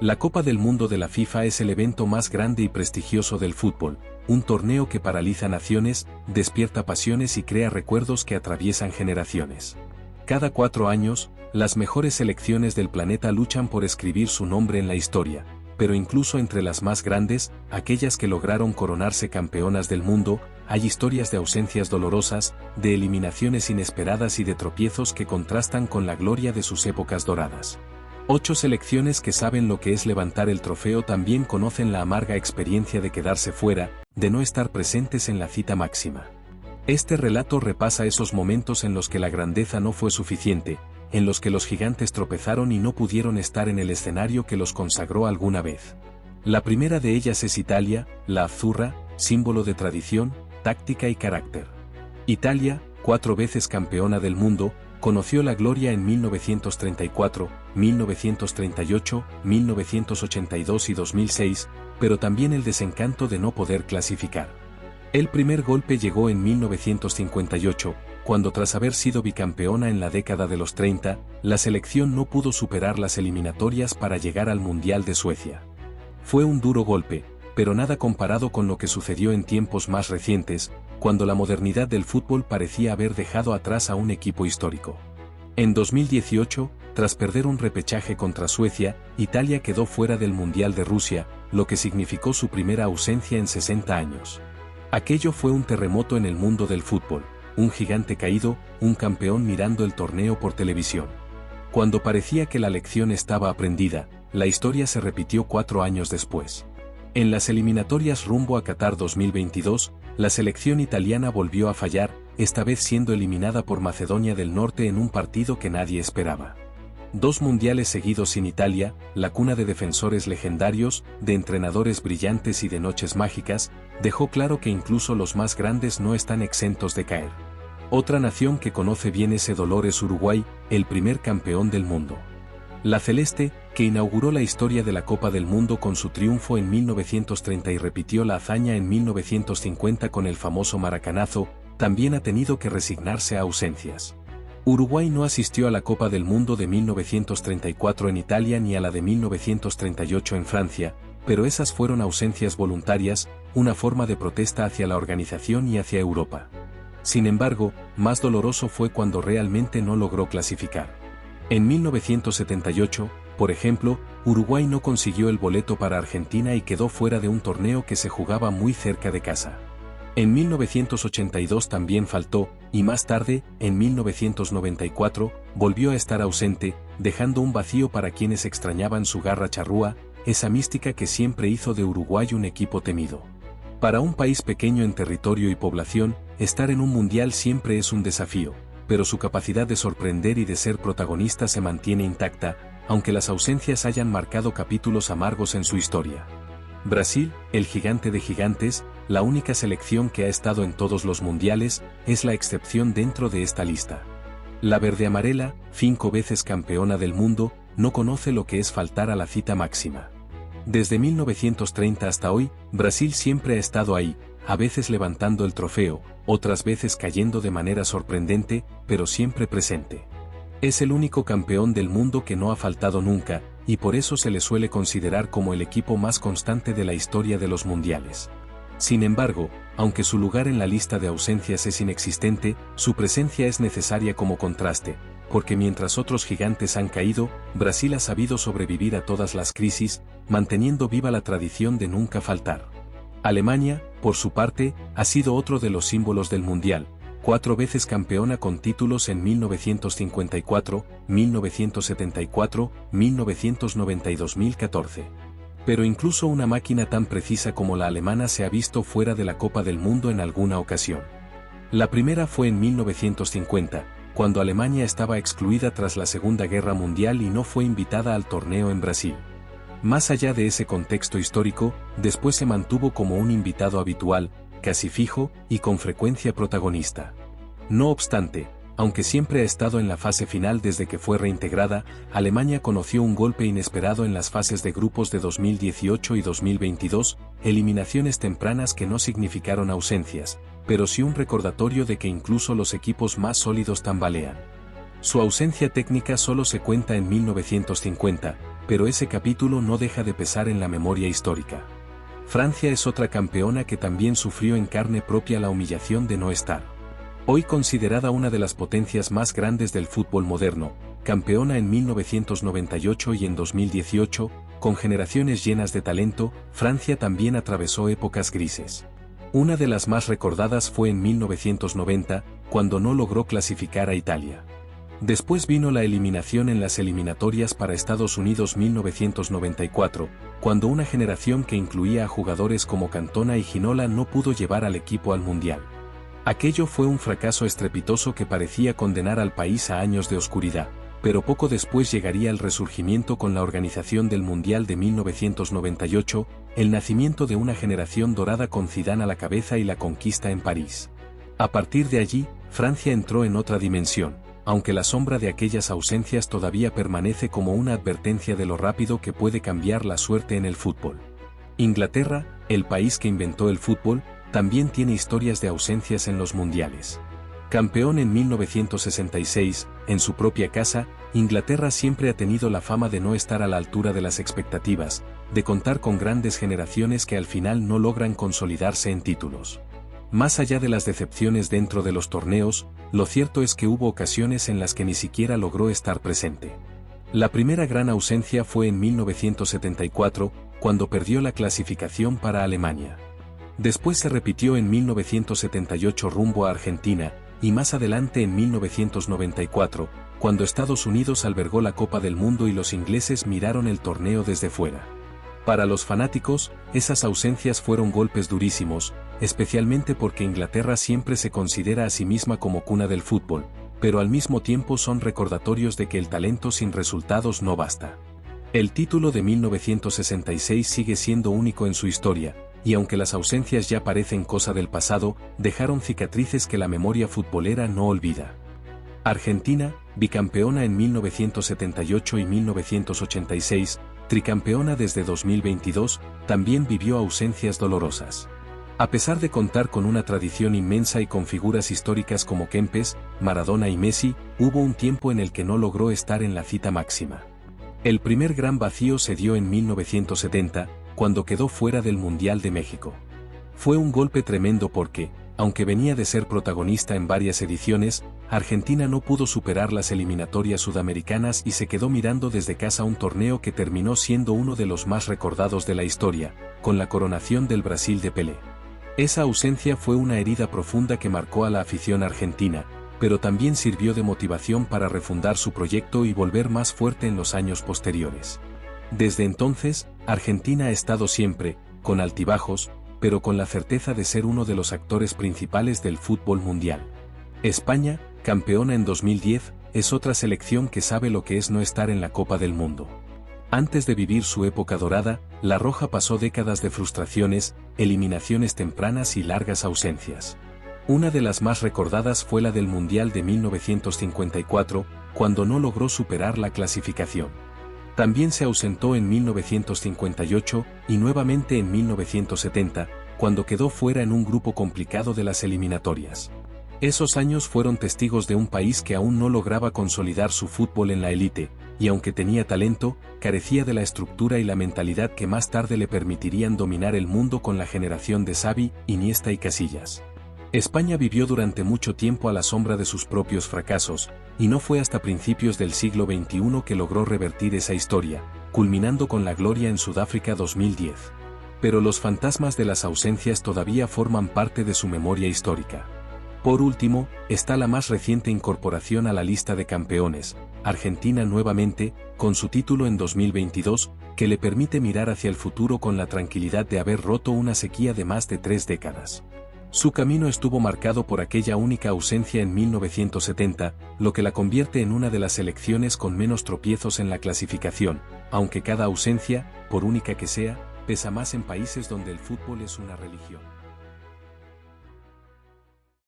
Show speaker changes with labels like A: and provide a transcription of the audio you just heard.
A: La Copa del Mundo de la FIFA es el evento más grande y prestigioso del fútbol, un torneo que paraliza naciones, despierta pasiones y crea recuerdos que atraviesan generaciones. Cada 4 años, las mejores selecciones del planeta luchan por escribir su nombre en la historia, pero incluso entre las más grandes, aquellas que lograron coronarse campeonas del mundo, hay historias de ausencias dolorosas, de eliminaciones inesperadas y de tropiezos que contrastan con la gloria de sus épocas doradas. 8 selecciones que saben lo que es levantar el trofeo también conocen la amarga experiencia de quedarse fuera, de no estar presentes en la cita máxima. Este relato repasa esos momentos en los que la grandeza no fue suficiente, en los que los gigantes tropezaron y no pudieron estar en el escenario que los consagró alguna vez. La primera de ellas es Italia, la azzurra, símbolo de tradición, táctica y carácter. Italia, 4 veces campeona del mundo, conoció la gloria en 1934, 1938, 1982 y 2006, pero también el desencanto de no poder clasificar. El primer golpe llegó en 1958, cuando tras haber sido bicampeona en la década de los 30, la selección no pudo superar las eliminatorias para llegar al Mundial de Suecia. Fue un duro golpe, pero nada comparado con lo que sucedió en tiempos más recientes, cuando la modernidad del fútbol parecía haber dejado atrás a un equipo histórico. En 2018, tras perder un repechaje contra Suecia, Italia quedó fuera del Mundial de Rusia, lo que significó su primera ausencia en 60 años. Aquello fue un terremoto en el mundo del fútbol, un gigante caído, un campeón mirando el torneo por televisión. Cuando parecía que la lección estaba aprendida, la historia se repitió 4 años después. En las eliminatorias rumbo a Qatar 2022, la selección italiana volvió a fallar, esta vez siendo eliminada por Macedonia del Norte en un partido que nadie esperaba. 2 mundiales seguidos sin Italia, la cuna de defensores legendarios, de entrenadores brillantes y de noches mágicas, dejó claro que incluso los más grandes no están exentos de caer. Otra nación que conoce bien ese dolor es Uruguay, el primer campeón del mundo. La celeste, que inauguró la historia de la Copa del Mundo con su triunfo en 1930 y repitió la hazaña en 1950 con el famoso maracanazo, también ha tenido que resignarse a ausencias. Uruguay no asistió a la Copa del Mundo de 1934 en Italia ni a la de 1938 en Francia, pero esas fueron ausencias voluntarias, una forma de protesta hacia la organización y hacia Europa. Sin embargo, más doloroso fue cuando realmente no logró clasificar. En 1978, por ejemplo, Uruguay no consiguió el boleto para Argentina y quedó fuera de un torneo que se jugaba muy cerca de casa. En 1982 también faltó, y más tarde, en 1994, volvió a estar ausente, dejando un vacío para quienes extrañaban su garra charrúa, esa mística que siempre hizo de Uruguay un equipo temido. Para un país pequeño en territorio y población, estar en un mundial siempre es un desafío, pero su capacidad de sorprender y de ser protagonista se mantiene intacta, aunque las ausencias hayan marcado capítulos amargos en su historia. Brasil, el gigante de gigantes, la única selección que ha estado en todos los mundiales, es la excepción dentro de esta lista. La verde-amarela, 5 veces campeona del mundo, no conoce lo que es faltar a la cita máxima. Desde 1930 hasta hoy, Brasil siempre ha estado ahí, a veces levantando el trofeo, otras veces cayendo de manera sorprendente, pero siempre presente. Es el único campeón del mundo que no ha faltado nunca, y por eso se le suele considerar como el equipo más constante de la historia de los mundiales. Sin embargo, aunque su lugar en la lista de ausencias es inexistente, su presencia es necesaria como contraste, porque mientras otros gigantes han caído, Brasil ha sabido sobrevivir a todas las crisis, manteniendo viva la tradición de nunca faltar. Alemania, por su parte, ha sido otro de los símbolos del mundial, 4 veces campeona con títulos en 1954, 1974, 1990 y 2014. Pero incluso una máquina tan precisa como la alemana se ha visto fuera de la Copa del Mundo en alguna ocasión. La primera fue en 1950, cuando Alemania estaba excluida tras la Segunda Guerra Mundial y no fue invitada al torneo en Brasil. Más allá de ese contexto histórico, después se mantuvo como un invitado habitual, casi fijo, y con frecuencia protagonista. No obstante, aunque siempre ha estado en la fase final desde que fue reintegrada, Alemania conoció un golpe inesperado en las fases de grupos de 2018 y 2022, eliminaciones tempranas que no significaron ausencias, pero sí un recordatorio de que incluso los equipos más sólidos tambalean. Su ausencia técnica solo se cuenta en 1950, pero ese capítulo no deja de pesar en la memoria histórica. Francia es otra campeona que también sufrió en carne propia la humillación de no estar. Hoy considerada una de las potencias más grandes del fútbol moderno, campeona en 1998 y en 2018, con generaciones llenas de talento, Francia también atravesó épocas grises. Una de las más recordadas fue en 1990, cuando no logró clasificar a Italia. Después vino la eliminación en las eliminatorias para Estados Unidos 1994, cuando una generación que incluía a jugadores como Cantona y Ginola no pudo llevar al equipo al Mundial. Aquello fue un fracaso estrepitoso que parecía condenar al país a años de oscuridad, pero poco después llegaría el resurgimiento con la organización del Mundial de 1998, el nacimiento de una generación dorada con Zidane a la cabeza y la conquista en París. A partir de allí, Francia entró en otra dimensión, aunque la sombra de aquellas ausencias todavía permanece como una advertencia de lo rápido que puede cambiar la suerte en el fútbol. Inglaterra, el país que inventó el fútbol, también tiene historias de ausencias en los mundiales. Campeón en 1966, en su propia casa, Inglaterra siempre ha tenido la fama de no estar a la altura de las expectativas, de contar con grandes generaciones que al final no logran consolidarse en títulos. Más allá de las decepciones dentro de los torneos, lo cierto es que hubo ocasiones en las que ni siquiera logró estar presente. La primera gran ausencia fue en 1974, cuando perdió la clasificación para Alemania. Después se repitió en 1978 rumbo a Argentina, y más adelante en 1994, cuando Estados Unidos albergó la Copa del Mundo y los ingleses miraron el torneo desde fuera. Para los fanáticos, esas ausencias fueron golpes durísimos, especialmente porque Inglaterra siempre se considera a sí misma como cuna del fútbol, pero al mismo tiempo son recordatorios de que el talento sin resultados no basta. El título de 1966 sigue siendo único en su historia, y aunque las ausencias ya parecen cosa del pasado, dejaron cicatrices que la memoria futbolera no olvida. Argentina, bicampeona en 1978 y 1986, tricampeona desde 2022, también vivió ausencias dolorosas. A pesar de contar con una tradición inmensa y con figuras históricas como Kempes, Maradona y Messi, hubo un tiempo en el que no logró estar en la cita máxima. El primer gran vacío se dio en 1970, cuando quedó fuera del Mundial de México. Fue un golpe tremendo porque, aunque venía de ser protagonista en varias ediciones, Argentina no pudo superar las eliminatorias sudamericanas y se quedó mirando desde casa un torneo que terminó siendo uno de los más recordados de la historia, con la coronación del Brasil de Pelé. Esa ausencia fue una herida profunda que marcó a la afición argentina, pero también sirvió de motivación para refundar su proyecto y volver más fuerte en los años posteriores. Desde entonces, Argentina ha estado siempre, con altibajos, pero con la certeza de ser uno de los actores principales del fútbol mundial. España, campeona en 2010, es otra selección que sabe lo que es no estar en la Copa del Mundo. Antes de vivir su época dorada, la Roja pasó décadas de frustraciones, eliminaciones tempranas y largas ausencias. Una de las más recordadas fue la del Mundial de 1954, cuando no logró superar la clasificación. También se ausentó en 1958 y nuevamente en 1970, cuando quedó fuera en un grupo complicado de las eliminatorias. Esos años fueron testigos de un país que aún no lograba consolidar su fútbol en la élite, y aunque tenía talento, carecía de la estructura y la mentalidad que más tarde le permitirían dominar el mundo con la generación de Xavi, Iniesta y Casillas. España vivió durante mucho tiempo a la sombra de sus propios fracasos, y no fue hasta principios del siglo XXI que logró revertir esa historia, culminando con la gloria en Sudáfrica 2010. Pero los fantasmas de las ausencias todavía forman parte de su memoria histórica. Por último, está la más reciente incorporación a la lista de campeones, Argentina nuevamente, con su título en 2022, que le permite mirar hacia el futuro con la tranquilidad de haber roto una sequía de más de 3 décadas. Su camino estuvo marcado por aquella única ausencia en 1970, lo que la convierte en una de las selecciones con menos tropiezos en la clasificación, aunque cada ausencia, por única que sea, pesa más en países donde el fútbol es una religión.